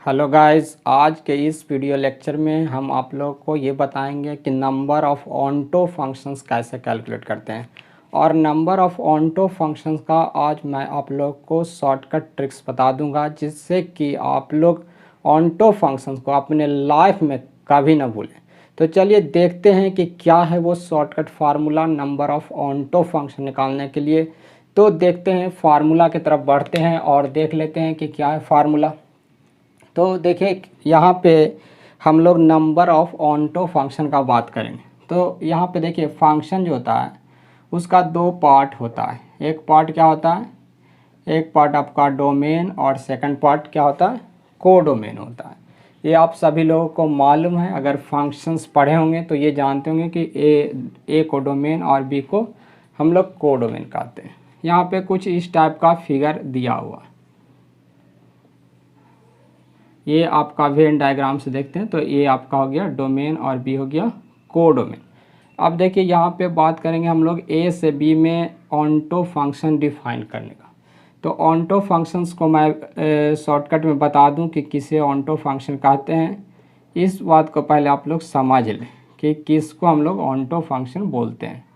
Hello guys, आज के इस वीडियो लेक्चर में हम आप लोग को ये बताएंगे कि नंबर ऑफ़ ऑनटो फंक्शंस कैसे कैलकुलेट करते हैं। और नंबर ऑफ़ ऑनटो फंक्शंस का आज मैं आप लोग को शॉर्टकट ट्रिक्स बता दूंगा, जिससे कि आप लोग ऑनटो फंक्शंस को अपने लाइफ में कभी ना भूलें। तो चलिए देखते हैं कि क्या है वो shortcut formula number of onto function निकालने के लिए। तो देखते हैं, फार्मूला की तरफ बढ़ते हैं और देख लेते हैं कि क्या है फार्मूला। तो देखिए, यहाँ पे हम लोग नंबर ऑफ़ ऑनटो फंक्शन का बात करेंगे। तो यहाँ पे देखिए, फंक्शन जो होता है उसका दो पार्ट होता है। एक पार्ट क्या होता है, एक पार्ट आपका डोमेन और सेकंड पार्ट क्या होता है, कोडोमेन होता है। ये आप सभी लोगों को मालूम है, अगर फंक्शंस पढ़े होंगे तो ये जानते होंगे कि ए को डोमेन और बी को हम लोग कोडोमेन कहते हैं। यहाँ पे कुछ इस टाइप का फिगर दिया हुआ है, ये आपका वेन डायग्राम से देखते हैं तो ये आपका हो गया डोमेन और बी हो गया कोडोमेन। अब देखिए, यहाँ पे बात करेंगे हम लोग ए से बी में ऑनटो फंक्शन डिफाइन करने का। तो ऑनटो फंक्शंस को मैं शॉर्टकट में बता दूं कि किसे ऑनटो फंक्शन कहते हैं। इस बात को पहले आप लोग समझ लें कि किसको हम लोग ऑनटो फंक्शन बोलते हैं।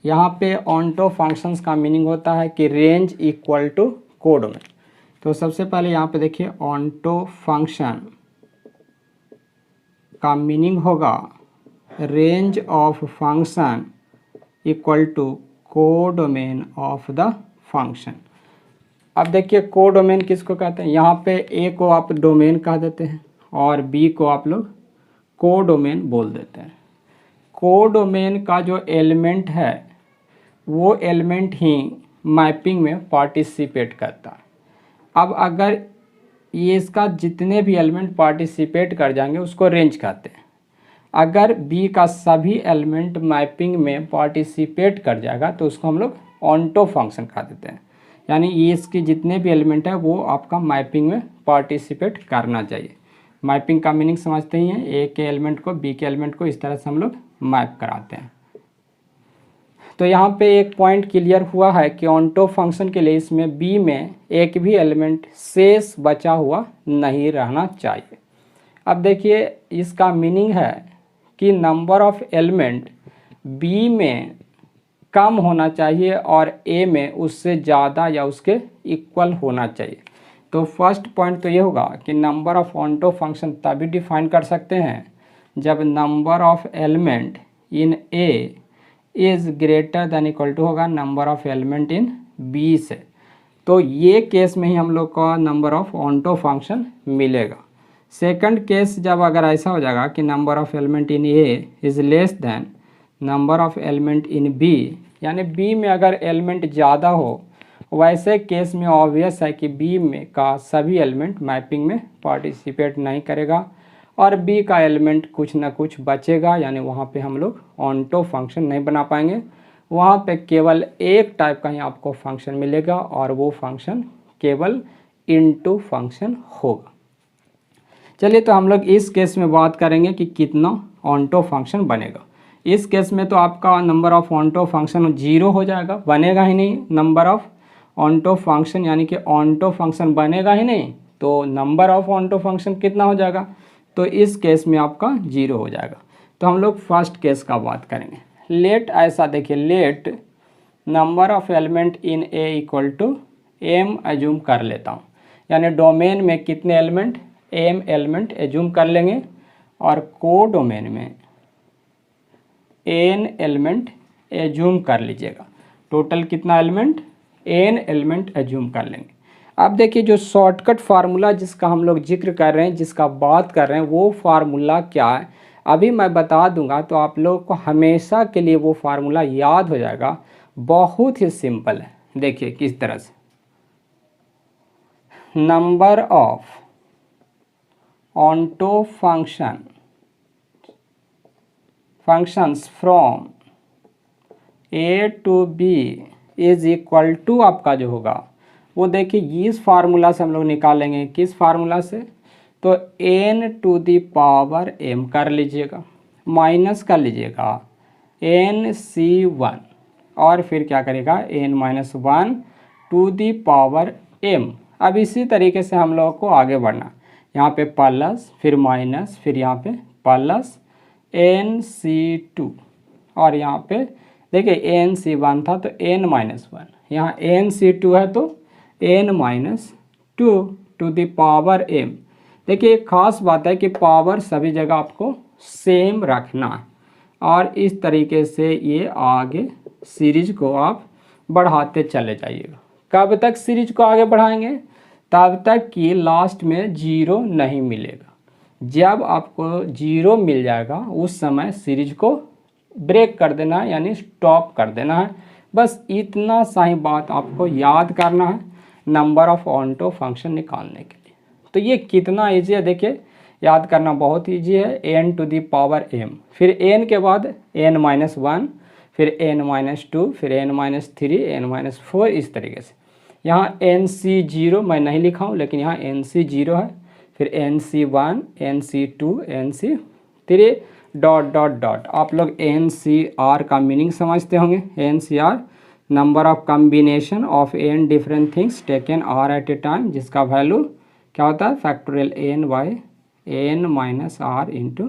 यहाँ पे ऑनटो फंक्शंस का मीनिंग होता है कि रेंज इक्वल टू कोडोमेन। तो सबसे पहले यहाँ पे देखिए, ऑनटो फंक्शन का मीनिंग होगा range of function equal to codomain of the function. अब देखिए, कोडोमेन किसको कहते हैं। यहाँ पे ए को आप डोमेन कह देते हैं और बी को आप लोग कोडोमेन बोल देते हैं। कोडोमेन का जो एलिमेंट है वो एलिमेंट ही मैपिंग में पार्टिसिपेट करता है। अब अगर ये इसका जितने भी एलिमेंट पार्टिसिपेट कर जाएंगे उसको रेंज कहते हैं। अगर बी का सभी एलिमेंट मैपिंग में पार्टिसिपेट कर जाएगा तो उसको हम लोग ऑनटो फंक्शन कह देते हैं। यानी ये इसके जितने भी एलिमेंट है वो आपका मैपिंग में पार्टिसिपेट करना चाहिए। मैपिंग का मीनिंग समझते ही हैं, ए के एलिमेंट को बी के एलिमेंट को इस तरह से हम लोग मैप कराते हैं। तो यहाँ पे एक पॉइंट क्लियर हुआ है कि ऑनटो फंक्शन के लिए इसमें बी में एक भी एलिमेंट शेष बचा हुआ नहीं रहना चाहिए। अब देखिए, इसका मीनिंग है कि नंबर ऑफ एलिमेंट बी में कम होना चाहिए और ए में उससे ज़्यादा या उसके इक्वल होना चाहिए। तो फर्स्ट पॉइंट तो ये होगा कि नंबर ऑफ ऑनटो फंक्शन तभी डिफाइन कर सकते हैं जब number of element in A is greater than equal to होगा number of element in B से। तो ये केस में ही हम लोग का नंबर ऑफ ऑनटो फंक्शन मिलेगा। सेकंड केस जब अगर ऐसा हो जाएगा कि number of element in A is less than number of element in B, यानी बी में अगर एलिमेंट ज़्यादा हो, वैसे केस में ऑब्वियस है कि बी में का सभी एलिमेंट मैपिंग में पार्टिसिपेट नहीं करेगा और बी का एलिमेंट कुछ ना कुछ बचेगा, यानी वहाँ पे हम लोग ऑनटो फंक्शन नहीं बना पाएंगे। वहाँ पे केवल एक टाइप का ही आपको फंक्शन मिलेगा और वो फंक्शन केवल इनटू फंक्शन होगा। चलिए, तो हम लोग इस केस में बात करेंगे कि कितना ऑनटो फंक्शन बनेगा। इस केस में तो आपका नंबर ऑफ ऑनटो फंक्शन 0 हो जाएगा, बनेगा ही नहीं नंबर ऑफ ऑनटो फंक्शन, यानी कि ऑनटो फंक्शन बनेगा ही नहीं तो नंबर ऑफ ऑनटो फंक्शन कितना हो जाएगा। तो इस केस में आपका 0 हो जाएगा। तो हम लोग फर्स्ट केस का बात करेंगे। लेट ऐसा देखिए, let number of element in A equal to M assume कर लेता हूँ, यानी डोमेन में कितने एलिमेंट, एम एलिमेंट एज्यूम कर लेंगे और कोडोमेन में एन एलिमेंट एज्यूम कर लीजिएगा। टोटल कितना एलिमेंट, एन एलिमेंट एज्यूम कर लेंगे। अब देखिए, जो शॉर्टकट फार्मूला जिसका हम लोग जिक्र कर रहे हैं, जिसका बात कर रहे हैं, वो फार्मूला क्या है अभी मैं बता दूंगा, तो आप लोगों को हमेशा के लिए वो फार्मूला याद हो जाएगा। बहुत ही सिंपल है, देखिए किस तरह से। Number of onto functions from A to B is equal to आपका जो होगा वो देखिए इस फार्मूला से हम लोग निकालेंगे। किस फार्मूला से, तो n to the power m कर लीजिएगा, माइनस कर लीजिएगा NC1 और फिर क्या करेगा n-1 to the power m। अब इसी तरीके से हम लोग को आगे बढ़ना, यहाँ पे प्लस फिर माइनस फिर यहाँ पे प्लस NC2 और यहाँ पे देखिए NC1 था तो n-1, यहाँ NC2 है तो n-2 to the power m। देखिए एक खास बात है कि पावर सभी जगह आपको सेम रखना है और इस तरीके से ये आगे सीरीज को आप बढ़ाते चले जाइएगा। कब तक सीरीज को आगे बढ़ाएंगे? तब तक कि लास्ट में जीरो नहीं मिलेगा। जब आपको जीरो मिल जाएगा उस समय सीरीज को ब्रेक कर देना है, यानी स्टॉप कर देना है। बस इतना सा ही बात आपको याद करना है नंबर ऑफ ऑनटो फंक्शन निकालने के लिए। तो ये कितना ईजी है, देखिए याद करना बहुत ईजी है। n to the power m, फिर n के बाद n-1, फिर n-2, फिर n-3, n-4, इस तरीके से। यहाँ NC0 मैं नहीं लिखा हूँ लेकिन यहाँ NC0 है, फिर NC1, NC2, NC3 dot dot dot. आप लोग NCR का मीनिंग समझते होंगे। NCR number of combination of n different things taken r at a time, जिसका वैल्यू क्या होता है factorial n by n-r into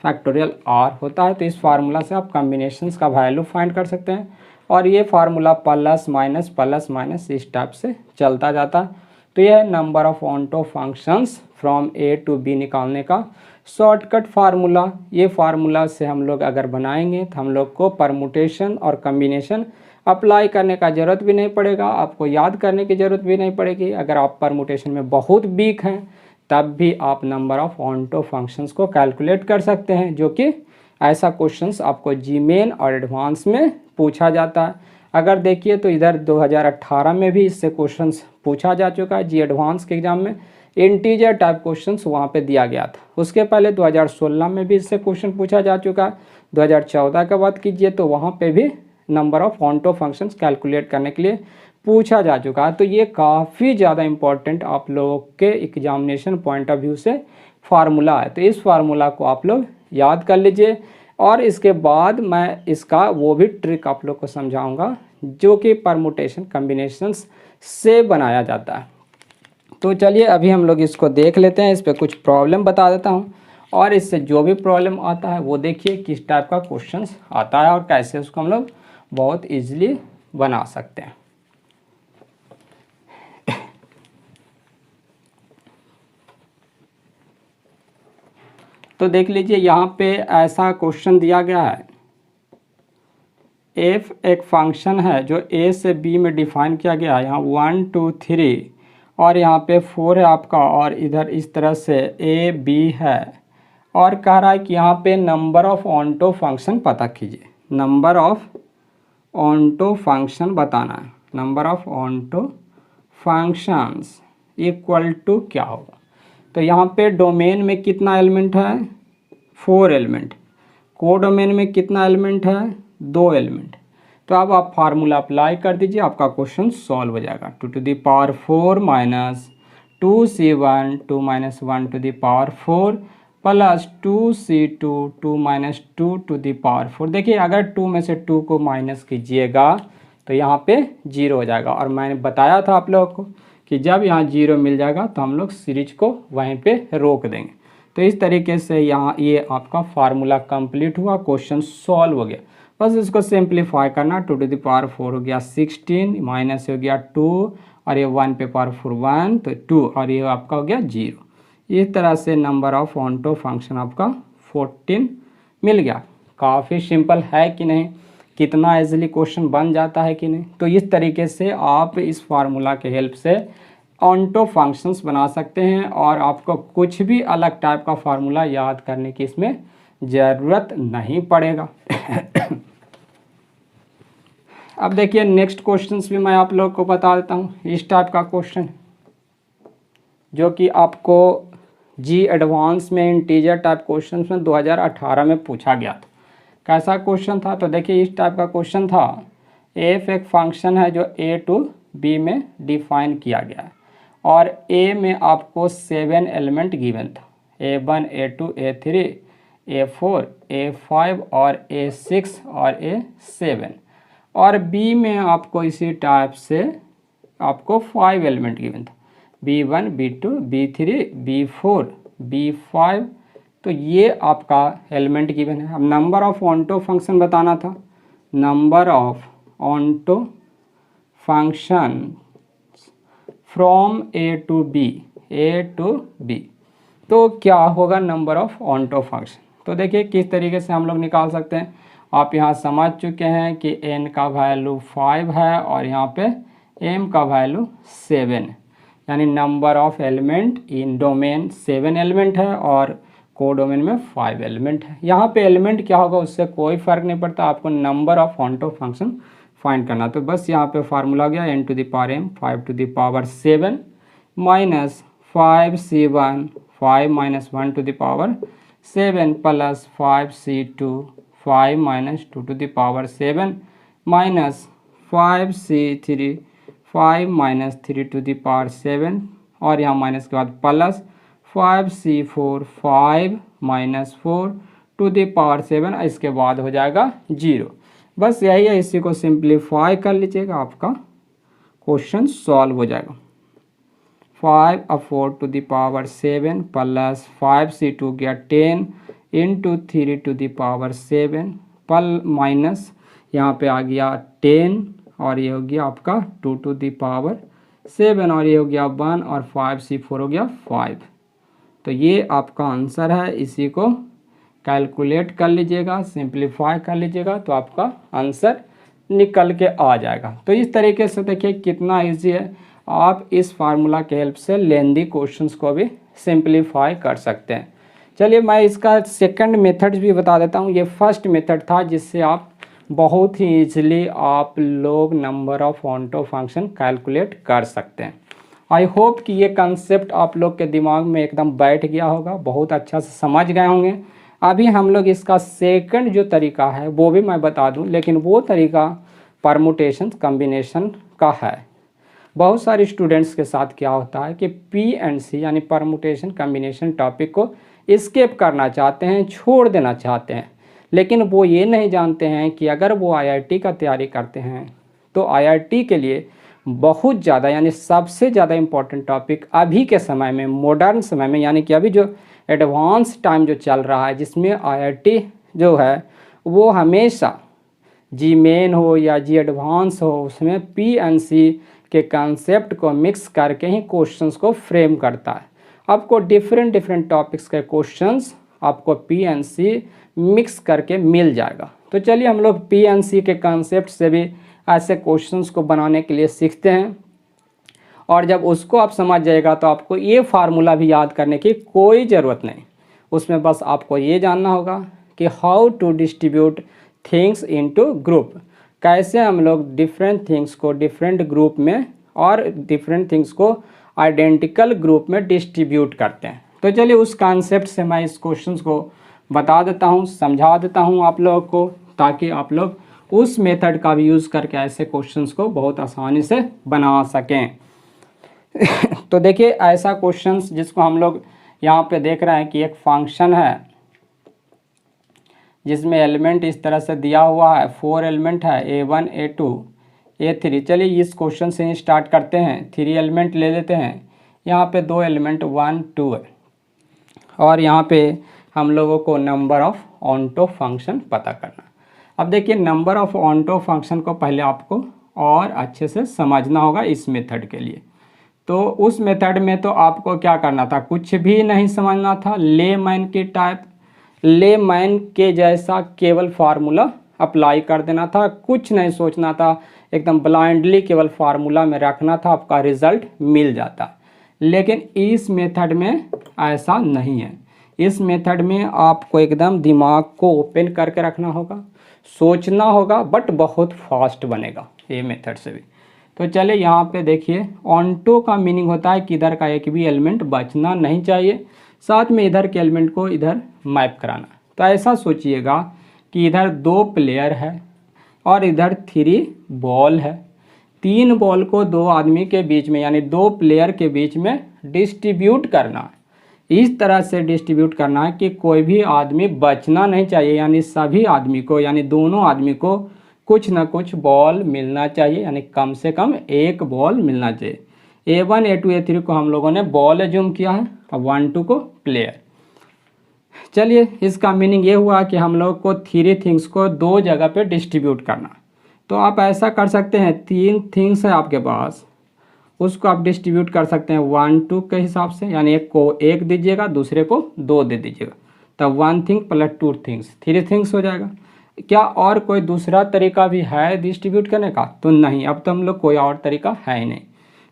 factorial r होता है। तो इस फार्मूला से आप कम्बिनेशंस का वैल्यू फाइंड कर सकते हैं और ये फार्मूला प्लस माइनस इस टाइप से चलता जाता है। तो यह number of onto functions from a to b निकालने का शॉर्टकट फार्मूला। ये फार्मूला से हम लोग अगर बनाएंगे तो हम लोग को परमुटेशन और कम्बिनेशन अप्लाई करने का ज़रूरत भी नहीं पड़ेगा, आपको याद करने की ज़रूरत भी नहीं पड़ेगी। अगर आप परमुटेशन में बहुत वीक हैं तब भी आप नंबर ऑफ ऑनटो फंक्शंस को कैलकुलेट कर सकते हैं, जो कि ऐसा क्वेश्चंस आपको जी मेन और एडवांस में पूछा जाता है। अगर देखिए तो इधर 2018 में भी इससे क्वेश्चंस पूछा जा चुका है। जी एडवांस के एग्ज़ाम में इंटीजर टाइप क्वेश्चंस वहाँ पे दिया गया था। उसके पहले 2016 में भी इससे क्वेश्चन पूछा जा चुका है। 2014 का बात कीजिए तो वहाँ पे भी number of onto functions calculate करने के लिए पूछा जा चुका है। तो ये काफ़ी ज़्यादा इम्पोर्टेंट आप लोगों के एग्जामिनेशन पॉइंट ऑफ व्यू से फार्मूला है। तो इस फार्मूला को आप लोग याद कर लीजिए और इसके बाद मैं इसका वो भी ट्रिक आप लोग को समझाऊंगा जो कि परमुटेशन कम्बिनेशंस से बनाया जाता है। तो चलिए अभी हम लोग इसको देख लेते हैं। इस पर कुछ प्रॉब्लम बता देता हूँ और इससे जो भी प्रॉब्लम आता है वो देखिए किस टाइप का क्वेश्चंस आता है और कैसे उसको हम लोग बहुत ईजिली बना सकते हैं। तो देख लीजिए यहाँ पे ऐसा क्वेश्चन दिया गया है। f एक फंक्शन है जो a से b में डिफाइन किया गया है। यहाँ 1 2 3 और यहाँ पे 4 है आपका और इधर इस तरह से a b है और कह रहा है कि यहाँ पे नंबर ऑफ ऑनटो फंक्शन पता कीजिए। नंबर ऑफ ऑनटो फंक्शन बताना है। Number of onto functions equal to क्या होगा। तो यहाँ पे डोमेन में कितना एलिमेंट है 4 एलिमेंट, कोडोमेन में कितना एलिमेंट है 2 एलिमेंट। तो अब आप फार्मूला अप्लाई कर दीजिए, आपका क्वेश्चन सॉल्व हो जाएगा। 2 to the power 4 minus 2c1 2 minus 1 to the power 4 plus 2c2 2 minus 2 to the power 4। देखिए अगर 2 में से 2 को माइनस कीजिएगा तो यहाँ पे 0 हो जाएगा और मैंने बताया था आप लोगों को कि जब यहाँ 0 मिल जाएगा तो हम लोग सीरीज को वहीं पे रोक देंगे। तो इस तरीके से यहाँ ये आपका फार्मूला कंप्लीट हुआ, क्वेश्चन सॉल्व हो गया। बस इसको सिंप्लीफाई करना। 2 टू द पावर 4 हो गया 16 माइनस हो गया 2 और ये 1 पे पावर 4 1 तो 2 और ये आपका हो गया 0। इस तरह से नंबर ऑफ ऑनटो फंक्शन आपका 14 मिल गया। काफ़ी सिंपल है कि नहीं, कितना इजीली क्वेश्चन बन जाता है कि नहीं। तो इस तरीके से आप इस फार्मूला के हेल्प से ऑनटो फंक्शंस बना सकते हैं और आपको कुछ भी अलग टाइप का फार्मूला याद करने की इसमें ज़रूरत नहीं पड़ेगा। अब देखिए नेक्स्ट क्वेश्चंस भी मैं आप लोग को बता देता हूँ। इस टाइप का क्वेश्चन जो कि आपको जी एडवांस में इंटीजर टाइप क्वेश्चंस में 2018 में पूछा गया था। कैसा क्वेश्चन था तो देखिए इस टाइप का क्वेश्चन था। f एक फंक्शन है जो a टू b में डिफाइन किया गया है और a में आपको 7 एलिमेंट गिवन था, a1 a2 a3 a4 a5 और a6 और a7 और b में आपको इसी टाइप से आपको 5 एलिमेंट गिवन था, B1 B2 B3 B4 B5, तो ये आपका एलिमेंट गिवन है। अब नंबर ऑफ ऑनटो फंक्शन बताना था, number of onto function from A to B, तो क्या होगा नंबर ऑफ ऑनटो फंक्शन। तो देखिए किस तरीके से हम लोग निकाल सकते हैं। आप यहाँ समझ चुके हैं कि n का वैल्यू 5 है और यहाँ पे m का वैल्यू 7 है, यानी number of element in domain 7 element है और कोडोमेन में 5 एलिमेंट है। यहाँ पे एलिमेंट क्या होगा उससे कोई फ़र्क नहीं पड़ता, आपको number of onto function find करना। तो बस यहाँ पे फार्मूला आ गया n to the power m 5 to the power 7 minus 5c1 5 minus 1 to the power 7 plus 5c2 5 minus 2 to the power 7 minus 5c3 5 minus 3 to the power 7 और यहाँ minus के बाद plus 5c4 5 minus 4 to the power 7, इसके बाद हो जाएगा 0। बस यही है, इसी को सिंप्लीफाई कर लीजिएगा, आपका क्वेश्चन सॉल्व हो जाएगा। 5 और 4 to the power 7 plus 5c2 गया 10 इंटू 3 टू द पावर 7 पल माइनस यहाँ पे आ गया 10 और ये हो गया आपका 2 टू द पावर 7 और ये हो गया 1 और 5c4 हो गया 5। तो ये आपका आंसर है, इसी को कैलकुलेट कर लीजिएगा, सिंप्लीफाई कर लीजिएगा तो आपका आंसर निकल के आ जाएगा। तो इस तरीके से देखिए कितना इजी है, आप इस फार्मूला के हेल्प से लेंदी क्वेश्चंस को भी सिंप्लीफाई कर सकते हैं। चलिए मैं इसका सेकंड मेथड भी बता देता हूँ। ये फर्स्ट मेथड था जिससे आप बहुत ही ईजिली आप लोग number of onto function calculate कर सकते हैं। आई होप कि ये कंसेप्ट आप लोग के दिमाग में एकदम बैठ गया होगा, बहुत अच्छा से समझ गए होंगे। अभी हम लोग इसका सेकंड जो तरीका है वो भी मैं बता दूं, लेकिन वो तरीका परमुटेशन कम्बिनेशन का है। बहुत सारे स्टूडेंट्स के साथ क्या होता है कि PNC यानी परमुटेशन कम्बिनेशन टॉपिक को स्किप करना चाहते हैं, छोड़ देना चाहते हैं, लेकिन वो ये नहीं जानते हैं कि अगर वो IIT का तैयारी करते हैं तो IIT के लिए बहुत ज़्यादा यानी सबसे ज़्यादा इम्पोर्टेंट टॉपिक अभी के समय में, मॉडर्न समय में, यानी कि अभी जो एडवांस टाइम जो चल रहा है जिसमें IIT जो है वो हमेशा जी मेन हो या जी एडवांस हो उसमें PNC के कंसेप्ट को मिक्स करके ही क्वेश्चंस को फ्रेम करता है। आपको डिफरेंट टॉपिक्स के क्वेश्चंस आपको PNC मिक्स करके मिल जाएगा। तो चलिए हम लोग PNC के कंसेप्ट से भी ऐसे क्वेश्चंस को बनाने के लिए सीखते हैं, और जब उसको आप समझ जाएगा तो आपको ये फार्मूला भी याद करने की कोई ज़रूरत नहीं। उसमें बस आपको ये जानना होगा कि how to distribute things into group, कैसे हम लोग डिफरेंट थिंग्स को डिफरेंट ग्रुप में और डिफरेंट थिंग्स को आइडेंटिकल ग्रुप में डिस्ट्रीब्यूट करते हैं। तो चलिए उस कॉन्सेप्ट से मैं इस क्वेश्चंस को बता देता हूँ, समझा देता हूँ आप लोगों को, ताकि आप लोग उस मेथड का भी यूज़ करके ऐसे क्वेश्चंस को बहुत आसानी से बना सकें। तो देखिए ऐसा क्वेश्चंस जिसको हम लोग यहाँ पे देख रहे हैं कि एक फंक्शन है जिसमें एलिमेंट इस तरह से दिया हुआ है, 4 एलिमेंट है A1 A2 A3। चलिए इस क्वेश्चन से ही स्टार्ट करते हैं। 3 एलिमेंट ले लेते हैं, यहाँ पे 2 एलिमेंट 1 2 है और यहाँ पे हम लोगों को नंबर ऑफ ऑनटो फंक्शन पता करना। अब देखिए नंबर ऑफ ऑनटो फंक्शन को पहले आपको और अच्छे से समझना होगा इस मेथड के लिए। तो उस मेथड में तो आपको क्या करना था, कुछ भी नहीं समझना था, लेमैन की टाइप, लेमैन के जैसा केवल फार्मूला अप्लाई कर देना था, कुछ नहीं सोचना था, एकदम ब्लाइंडली केवल फार्मूला में रखना था, आपका रिजल्ट मिल जाता। लेकिन इस मेथड में ऐसा नहीं है। इस मेथड में आपको एकदम दिमाग को ओपन करके रखना होगा, सोचना होगा, बट बहुत फास्ट बनेगा ये मेथड से भी। तो चले यहाँ पे देखिए, ऑनटो का मीनिंग होता है कि इधर का एक भी एलिमेंट बचना नहीं चाहिए, साथ में इधर के एलिमेंट को इधर मैप कराना। तो ऐसा सोचिएगा कि इधर 2 प्लेयर है और इधर 3 बॉल है। 3 बॉल को 2 आदमी के बीच में यानी 2 प्लेयर के बीच में डिस्ट्रीब्यूट करना है। इस तरह से डिस्ट्रीब्यूट करना है कि कोई भी आदमी बचना नहीं चाहिए, यानी सभी आदमी को, यानी दोनों आदमी को कुछ ना कुछ बॉल मिलना चाहिए, यानी कम से कम एक बॉल मिलना चाहिए। A1 A2 A3 को हम लोगों ने बॉल एज्यूम किया है, अब 1 2 को प्लेयर। चलिए, इसका मीनिंग ये हुआ कि हम लोग को 3 थिंग्स को 2 जगह पे डिस्ट्रीब्यूट करना। तो आप ऐसा कर सकते हैं, 3 थिंग्स है आपके पास, उसको आप डिस्ट्रीब्यूट कर सकते हैं 1 2 के हिसाब से, यानी एक को 1 दीजिएगा, दूसरे को 2 दे दीजिएगा, तब 1 थिंग प्लस 2 थिंग्स 3 थिंग्स हो जाएगा। क्या और कोई दूसरा तरीका भी है डिस्ट्रीब्यूट करने का? तो नहीं, अब तो हम लोग कोई और तरीका है ही नहीं।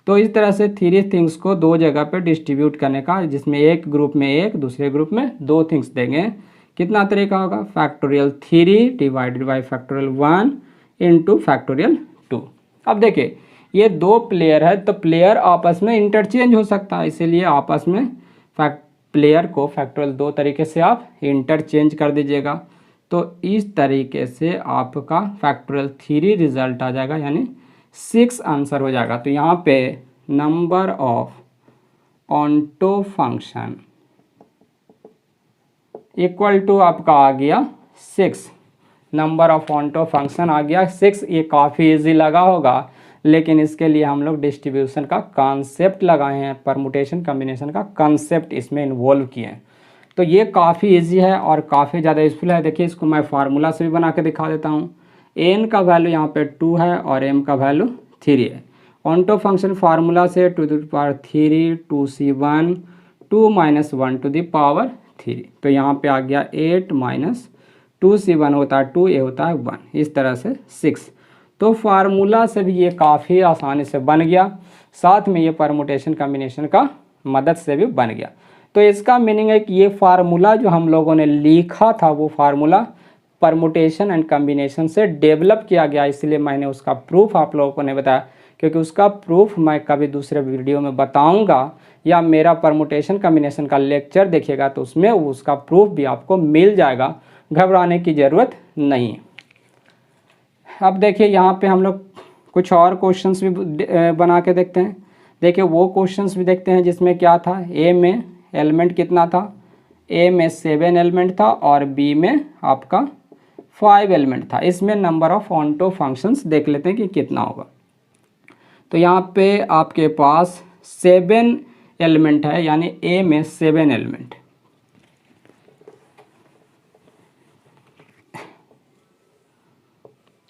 तो इस तरह से 3 थिंग्स को 2 जगह पे डिस्ट्रीब्यूट करने का, जिसमें एक ग्रुप में 1, दूसरे ग्रुप में 2 थिंग्स देंगे, कितना तरीका होगा? Factorial 3 divided by factorial 1 into factorial 2। अब देखिए, ये 2 प्लेयर है तो प्लेयर आपस में इंटरचेंज हो सकता है, इसीलिए आपस में प्लेयर को फैक्टोरियल 2 तरीके से आप इंटरचेंज कर दीजिएगा। तो इस तरीके से आपका फैक्टोरियल 3 रिजल्ट आ जाएगा, यानी 6 आंसर हो जाएगा। तो यहाँ पे number of onto function equal to आपका आ गया 6। नंबर ऑफ ऑन्टो फंक्शन आ गया 6। ये काफ़ी इजी लगा होगा, लेकिन इसके लिए हम लोग डिस्ट्रीब्यूशन का कॉन्सेप्ट लगाए हैं, परमुटेशन कॉम्बिनेशन का कॉन्सेप्ट इसमें इन्वॉल्व किए हैं। तो ये काफ़ी इजी है और काफ़ी ज़्यादा यूजफुल है। देखिए, इसको मैं फार्मूला से भी बना के दिखा देता हूँ। एन का वैल्यू यहाँ पे 2 है और एम का वैल्यू 3 है। ऑन्टो फंक्शन फार्मूला से 2 to the power 3 2c1 2 - 1 to the power 3। तो यहाँ पे आ गया 8 - 2c1 होता है 2, ये होता है 1, इस तरह से 6। तो फार्मूला से भी ये काफ़ी आसानी से बन गया, साथ में ये परमुटेशन कॉम्बिनेशन का मदद से भी बन गया। तो इसका मीनिंग है कि ये फार्मूला जो हम लोगों ने लिखा था, वो फार्मूला परमुटेशन एंड कॉम्बिनेशन से डेवलप किया गया, इसलिए मैंने उसका प्रूफ आप लोगों को नहीं बताया, क्योंकि उसका प्रूफ मैं कभी दूसरे वीडियो में बताऊंगा, या मेरा परमुटेशन कॉम्बिनेशन का लेक्चर देखिएगा तो उसमें उसका प्रूफ भी आपको मिल जाएगा, घबराने की ज़रूरत नहीं है। अब देखिए, यहाँ पे हम लोग कुछ और क्वेश्चंस भी बना के देखते हैं। देखिए, वो क्वेश्चंस भी देखते हैं जिसमें क्या था, ए में एलिमेंट कितना था, ए में 7 एलिमेंट था और बी में आपका 5 एलिमेंट था। इसमें नंबर ऑफ ऑन्टो फंक्शंस देख लेते हैं कि कितना होगा। तो यहाँ पे आपके पास 7 एलिमेंट है, यानी ए में 7 एलिमेंट।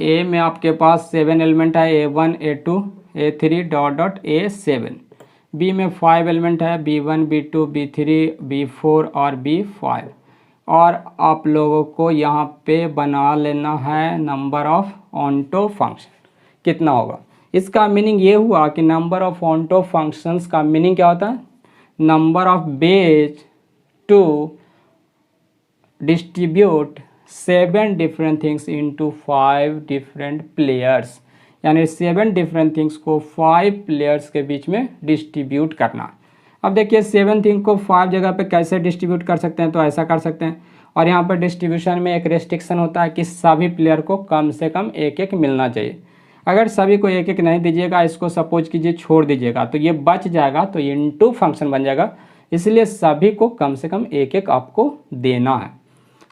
ए में आपके पास 7 एलिमेंट है, A1 A2 A3 dot dot A7। B में 5 एलिमेंट है, B1 B2 B3 B4 और B5। और आप लोगों को यहाँ पे बना लेना है नंबर ऑफ ऑन्टो फंक्शन कितना होगा। इसका मीनिंग ये हुआ कि नंबर ऑफ ऑन्टो फंक्शंस का मीनिंग क्या होता है, number of ways to distribute 7 different things into 5 different players, यानी 7 डिफरेंट थिंग्स को 5 प्लेयर्स के बीच में डिस्ट्रीब्यूट करना। अब देखिए, 7 थिंग को 5 जगह पे कैसे डिस्ट्रीब्यूट कर सकते हैं, तो ऐसा कर सकते हैं। और यहाँ पर डिस्ट्रीब्यूशन में एक रेस्ट्रिक्शन होता है कि सभी प्लेयर को कम से कम 1-1 मिलना चाहिए। अगर सभी को 1-1 नहीं दीजिएगा, इसको सपोज कीजिए छोड़ दीजिएगा, तो ये बच जाएगा, तो ये इनटू फंक्शन बन जाएगा। इसलिए सभी को कम से कम 1-1 आपको देना है।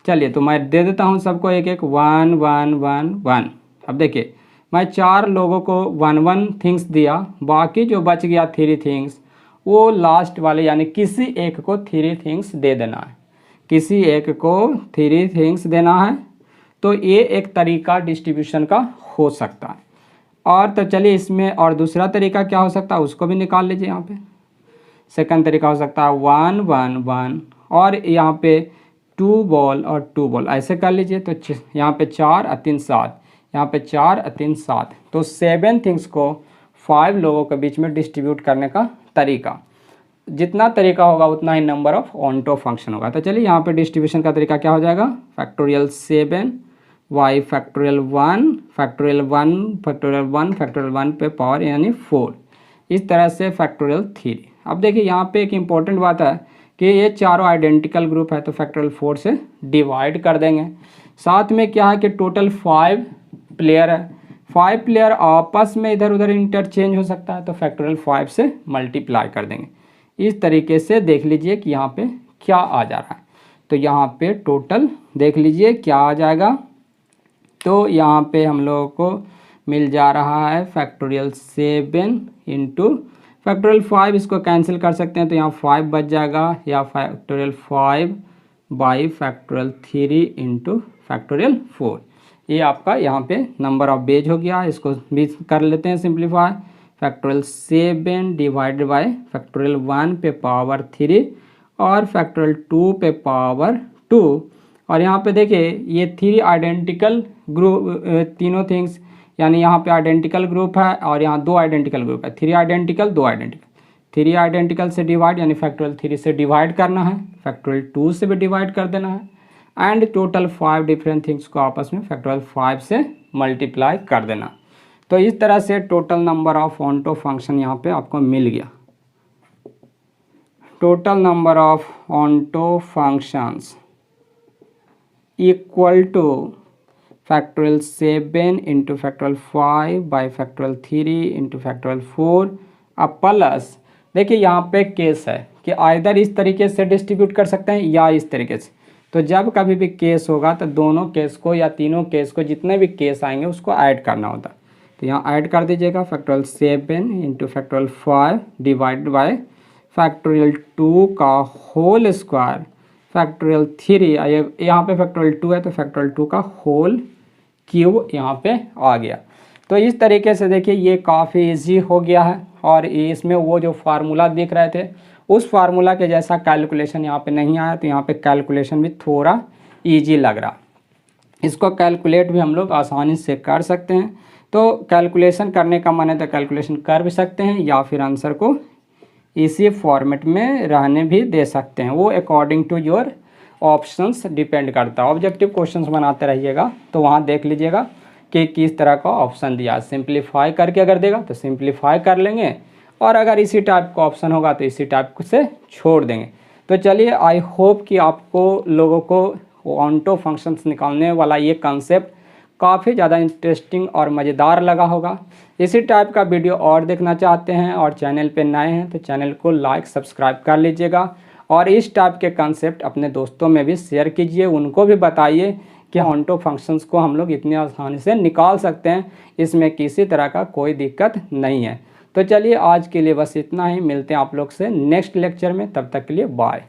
चलिए, तो मैं दे देता हूँ सबको 1-1 1 1 1 1। अब देखिए, मैं 4 लोगों को 1-1 थिंग्स दिया, बाकी जो बच गया 3 थिंग्स, वो लास्ट वाले यानी किसी एक को 3 थिंग्स दे देना है, किसी एक को 3 थिंग्स देना है। तो ये एक तरीका डिस्ट्रीब्यूशन का हो सकता है। और तो चलिए, इसमें और दूसरा तरीका क्या हो सकता है, उसको भी निकाल लीजिए। यहाँ पे सेकंड तरीका हो सकता है 1 1 1, और यहाँ पे 2 बॉल और 2 बॉल, ऐसे कर लीजिए। तो यहाँ पे 4 और 3 7, यहाँ पे 4 और 3 7। तो 7 थिंग्स को 5 लोगों के बीच में डिस्ट्रीब्यूट करने का तरीका, जितना तरीका होगा उतना ही नंबर ऑफ ऑन्टो फंक्शन होगा। तो चलिए, यहाँ पे डिस्ट्रीब्यूशन का तरीका क्या हो जाएगा, factorial 7 y factorial 1 factorial 1 factorial 1 factorial 1 पे पावर यानी 4, इस तरह से फैक्टोरियल 3। अब देखिए, यहाँ पे एक इम्पॉर्टेंट बात है कि ये चारों आइडेंटिकल ग्रुप है, तो फैक्टोरियल 4 से डिवाइड कर देंगे। साथ में क्या है कि टोटल 5 प्लेयर है, 5 प्लेयर आपस में इधर उधर इंटरचेंज हो सकता है, तो फैक्टोरियल 5 से मल्टीप्लाई कर देंगे। इस तरीके से देख लीजिए कि यहाँ पे क्या आ जा रहा है। तो यहाँ पे टोटल देख लीजिए क्या आ जाएगा, तो यहाँ पे हम लोगों को मिल जा रहा है फैक्टोरियल 7 इंटू फैक्टोरियल 5, इसको कैंसिल कर सकते हैं तो यहाँ 5 बच जाएगा, या factorial 5 by factorial 3 into factorial 4। ये आपका यहाँ पे नंबर ऑफ बेज हो गया। इसको भी कर लेते हैं simplify. Factorial 7 divided by factorial 1 पे पावर 3 और फैक्टोरियल 2 पे पावर 2। और यहाँ पे देखिए ये 3 आइडेंटिकल ग्रुप, तीनों थिंग्स यानी यहाँ पे आइडेंटिकल ग्रुप है और यहाँ 2 आइडेंटिकल ग्रुप है। 3 आइडेंटिकल 2 आइडेंटिकल, 3 आइडेंटिकल से डिवाइड यानी फैक्टोरियल 3 से डिवाइड करना है, फैक्टोरियल 2 से भी डिवाइड कर देना है, एंड टोटल 5 डिफरेंट थिंग्स को आपस में फैक्टोरियल 5 से मल्टीप्लाई कर देना। तो इस तरह से total number of onto function यहाँ पे आपको मिल गया। Total number of onto functions equal to factorial 7 into factorial 5 by factorial 3 into factorial 4 अब प्लस, देखिए यहाँ पे केस है कि आइदर इस तरीके से डिस्ट्रीब्यूट कर सकते हैं या इस तरीके से। तो जब कभी भी केस होगा तो दोनों केस को या तीनों केस को, जितने भी केस आएंगे उसको ऐड करना होता है। तो यहाँ ऐड कर दीजिएगा factorial 7 into factorial 5 divide by factorial 2 का होल स्क्वायर फैक्टोरियल 3, यहाँ पे फैक्टोरियल 2 है तो फैक्टोरियल 2 का होल क्यूब यहाँ पे आ गया। तो इस तरीके से देखिए ये काफ़ी इजी हो गया है और इसमें वो जो फार्मूला दिख रहे थे उस फार्मूला के जैसा कैलकुलेशन यहाँ पे नहीं आया, तो यहाँ पे कैलकुलेशन भी थोड़ा इजी लग रहा। इसको कैलकुलेट भी हम लोग आसानी से कर सकते हैं। तो कैलकुलेशन करने का मन है तो कैलकुलेशन कर भी सकते हैं या फिर आंसर को इसी फॉर्मेट में रहने भी दे सकते हैं, वो according to your options depend करता है। ऑब्जेक्टिव क्वेश्चंस बनाते रहिएगा तो वहाँ देख लीजिएगा कि किस तरह का ऑप्शन दिया। सिंप्लीफाई करके अगर देगा तो सिंप्लीफाई कर लेंगे, और अगर इसी टाइप का ऑप्शन होगा तो इसी टाइप से छोड़ देंगे। तो चलिए, आई होप कि आपको लोगों को ऑनटो फंक्शंस निकालने वाला ये कंसेप्ट काफ़ी ज़्यादा इंटरेस्टिंग और मज़ेदार लगा होगा। इसी टाइप का वीडियो और देखना चाहते हैं और चैनल पे नए हैं तो चैनल को लाइक सब्सक्राइब कर लीजिएगा, और इस टाइप के कंसेप्ट अपने दोस्तों में भी शेयर कीजिए, उनको भी बताइए कि ऑनटो फंक्शंस को हम लोग इतनी आसानी से निकाल सकते हैं, इसमें किसी तरह का कोई दिक्कत नहीं है। तो चलिए आज के लिए बस इतना ही, मिलते हैं आप लोग से नेक्स्ट लेक्चर में, तब तक के लिए बाय।